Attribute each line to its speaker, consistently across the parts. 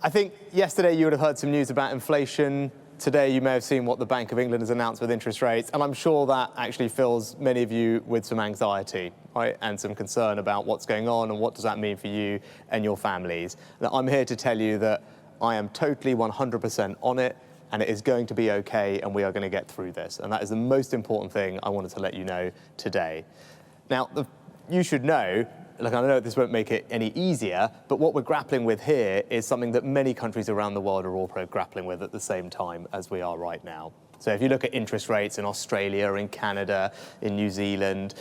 Speaker 1: I think yesterday you would have heard some news about inflation. Today you may have seen what the Bank of England has announced with interest rates, and I'm sure that actually fills many of you with some anxiety, right, and some concern about what's going on and what does that mean for you and your families. Now, I'm here to tell you that I am totally 100% on it, and it is going to be okay, and we are going to get through this. And that is the most important thing I wanted to let you know today. Now, you should know, look, I know this won't make it any easier, but what we're grappling with here is something that many countries around the world are also grappling with at the same time as we are right now. So if you look at interest rates in Australia, in Canada, in New Zealand,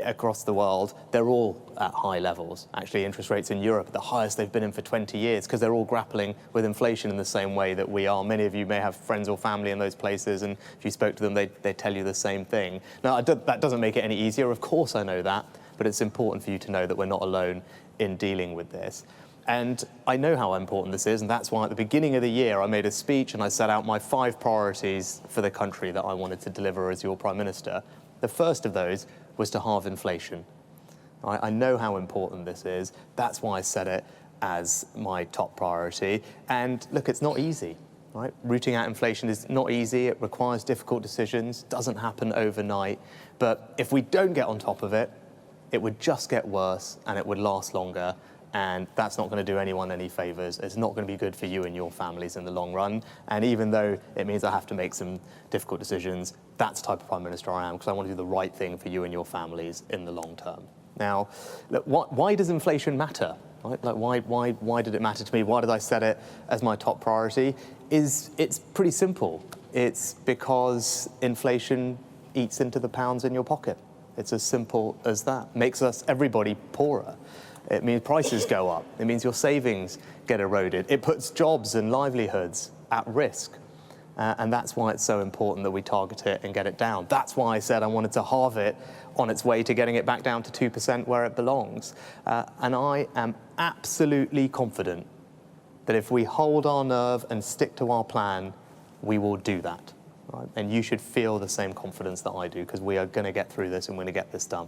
Speaker 1: across the world, they're all at high levels. Actually, interest rates in Europe are the highest they've been in for 20 years because they're all grappling with inflation in the same way that we are. Many of you may have friends or family in those places, and if you spoke to them, they'd tell you the same thing. Now, that doesn't make it any easier. Of course I know that, but it's important for you to know that we're not alone in dealing with this. And I know how important this is, and that's why at the beginning of the year I made a speech and I set out my 5 priorities for the country that I wanted to deliver as your Prime Minister. The first of those was to halve inflation. I know how important this is. That's why I set it as my top priority. And look, it's not easy, right? Rooting out inflation is not easy. It requires difficult decisions, doesn't happen overnight. But if we don't get on top of it, it would just get worse and it would last longer. And that's not going to do anyone any favours. It's not going to be good for you and your families in the long run. And even though it means I have to make some difficult decisions, that's the type of Prime Minister I am, because I want to do the right thing for you and your families in the long term. Now, look, why does inflation matter? Right? Like, why did it matter to me? Why did I set it as my top priority? It's pretty simple. It's because inflation eats into the pounds in your pocket. It's as simple as that. Makes everybody poorer. It means prices go up. It means your savings get eroded. It puts jobs and livelihoods at risk. And that's why it's so important that we target it and get it down. That's why I said I wanted to halve it on its way to getting it back down to 2% where it belongs. And I am absolutely confident that if we hold our nerve and stick to our plan, we will do that. Right? And you should feel the same confidence that I do, because we are going to get through this and we're going to get this done.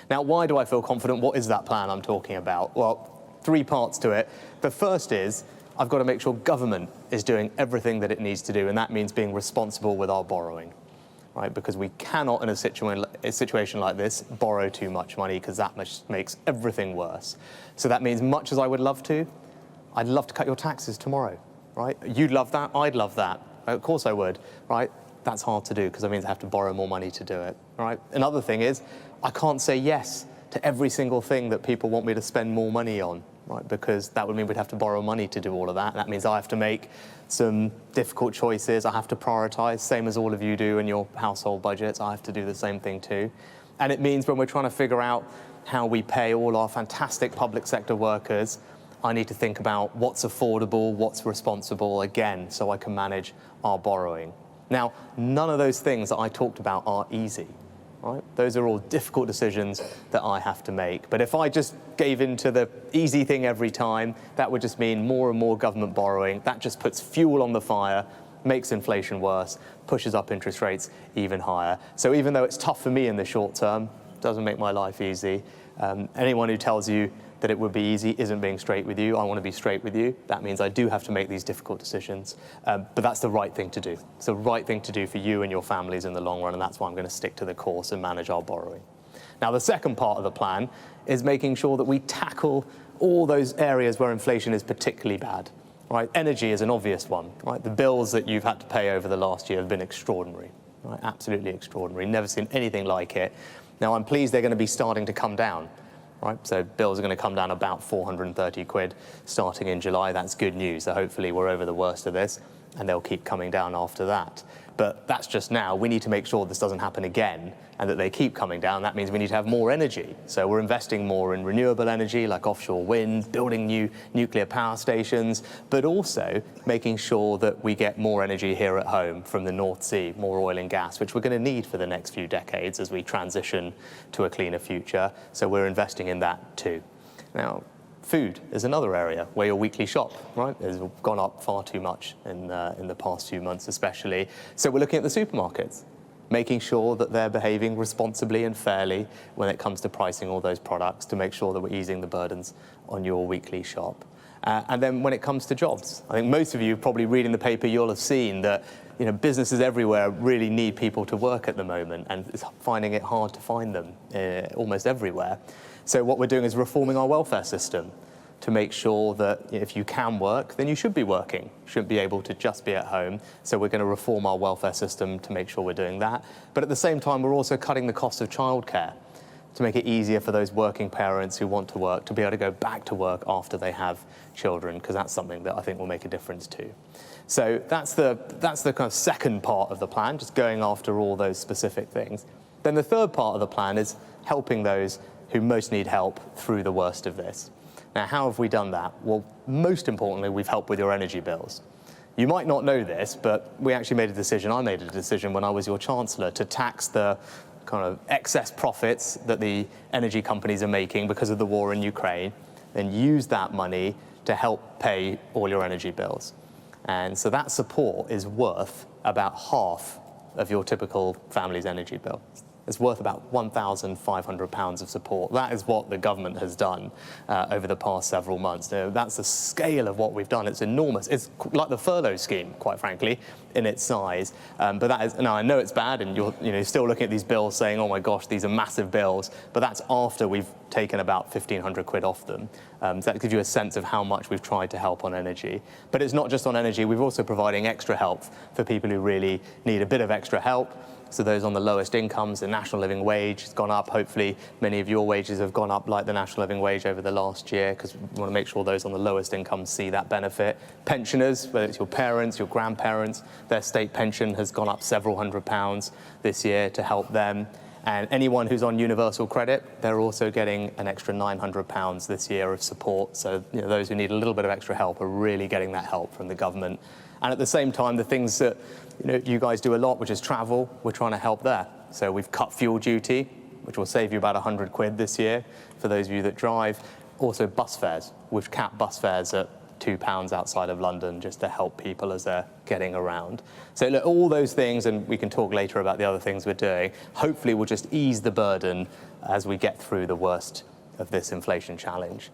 Speaker 1: Now, why do I feel confident? What is that plan I'm talking about? Well, 3 parts to it. The first is I've got to make sure government is doing everything that it needs to do, and that means being responsible with our borrowing, right? Because we cannot, in a situation like this, borrow too much money, because that makes everything worse. So that means, much as I would love to, I'd love to cut your taxes tomorrow, right? You'd love that, I'd love that. Of course I would, right? That's hard to do because that means I have to borrow more money to do it, right? Another thing is I can't say yes to every single thing that people want me to spend more money on, right? Because that would mean we'd have to borrow money to do all of that. That means I have to make some difficult choices. I have to prioritize, same as all of you do in your household budgets. I have to do the same thing too. And it means when we're trying to figure out how we pay all our fantastic public sector workers, I need to think about what's affordable, what's responsible, again, so I can manage our borrowing. Now, none of those things that I talked about are easy, right? Those are all difficult decisions that I have to make. But if I just gave in to the easy thing every time, that would just mean more and more government borrowing. That just puts fuel on the fire, makes inflation worse, pushes up interest rates even higher. So even though it's tough for me in the short term, it doesn't make my life easy. Anyone who tells you that it would be easy isn't being straight with you. I want to be straight with you. That means I do have to make these difficult decisions, but that's the right thing to do. It's the right thing to do for you and your families in the long run, and that's why I'm going to stick to the course and manage our borrowing. Now, the second part of the plan is making sure that we tackle all those areas where inflation is particularly bad. Right? Energy is an obvious one. Right? The bills that you've had to pay over the last year have been extraordinary. Right? Absolutely extraordinary. Never seen anything like it. Now, I'm pleased they're going to be starting to come down. Right, so bills are going to come down about 430 quid starting in July. That's good news. So hopefully we're over the worst of this, and they'll keep coming down after that. But that's just now. We need to make sure this doesn't happen again and that they keep coming down. That means we need to have more energy. So we're investing more in renewable energy like offshore wind, building new nuclear power stations, but also making sure that we get more energy here at home from the North Sea, more oil and gas, which we're going to need for the next few decades as we transition to a cleaner future. So we're investing in that too. Now, food is another area where your weekly shop, right, has gone up far too much in the past few months especially. So we're looking at the supermarkets, making sure that they're behaving responsibly and fairly when it comes to pricing all those products to make sure that we're easing the burdens on your weekly shop. And then when it comes to jobs, I think most of you probably reading the paper, you'll have seen that businesses everywhere really need people to work at the moment, and it's finding it hard to find them almost everywhere. So what we're doing is reforming our welfare system to make sure that if you can work, then you should be working. You shouldn't be able to just be at home. So we're going to reform our welfare system to make sure we're doing that. But at the same time, we're also cutting the cost of childcare to make it easier for those working parents who want to work to be able to go back to work after they have children, because that's something that I think will make a difference too. So that's the kind of second part of the plan, just going after all those specific things. Then the third part of the plan is helping those who most need help through the worst of this. Now, how have we done that? Well, most importantly, we've helped with your energy bills. You might not know this, but we actually made a decision, I made a decision when I was your Chancellor, to tax the kind of excess profits that the energy companies are making because of the war in Ukraine, and use that money to help pay all your energy bills. And so that support is worth about half of your typical family's energy bill. It's worth about £1,500 of support. That is what the government has done over the past several months. That's the scale of what we've done. It's enormous. It's like the furlough scheme, quite frankly, in its size. But that is, now I know it's bad, and you're still looking at these bills saying, oh my gosh, these are massive bills. But that's after we've taken about 1,500 quid off them. So that gives you a sense of how much we've tried to help on energy. But it's not just on energy. We're also providing extra help for people who really need a bit of extra help. So those on the lowest incomes, the national living wage has gone up. Hopefully, many of your wages have gone up like the national living wage over the last year, because we want to make sure those on the lowest incomes see that benefit. Pensioners, whether it's your parents, your grandparents, their state pension has gone up several £100s this year to help them. And anyone who's on universal credit, they're also getting an extra £900 this year of support. So those who need a little bit of extra help are really getting that help from the government. And at the same time, the things that you guys do a lot, which is travel, we're trying to help there. So we've cut fuel duty, which will save you about 100 quid this year for those of you that drive. Also bus fares. We've capped bus fares at £2 outside of London, just to help people as they're getting around. So look, all those things, and we can talk later about the other things we're doing, hopefully will just ease the burden as we get through the worst of this inflation challenge.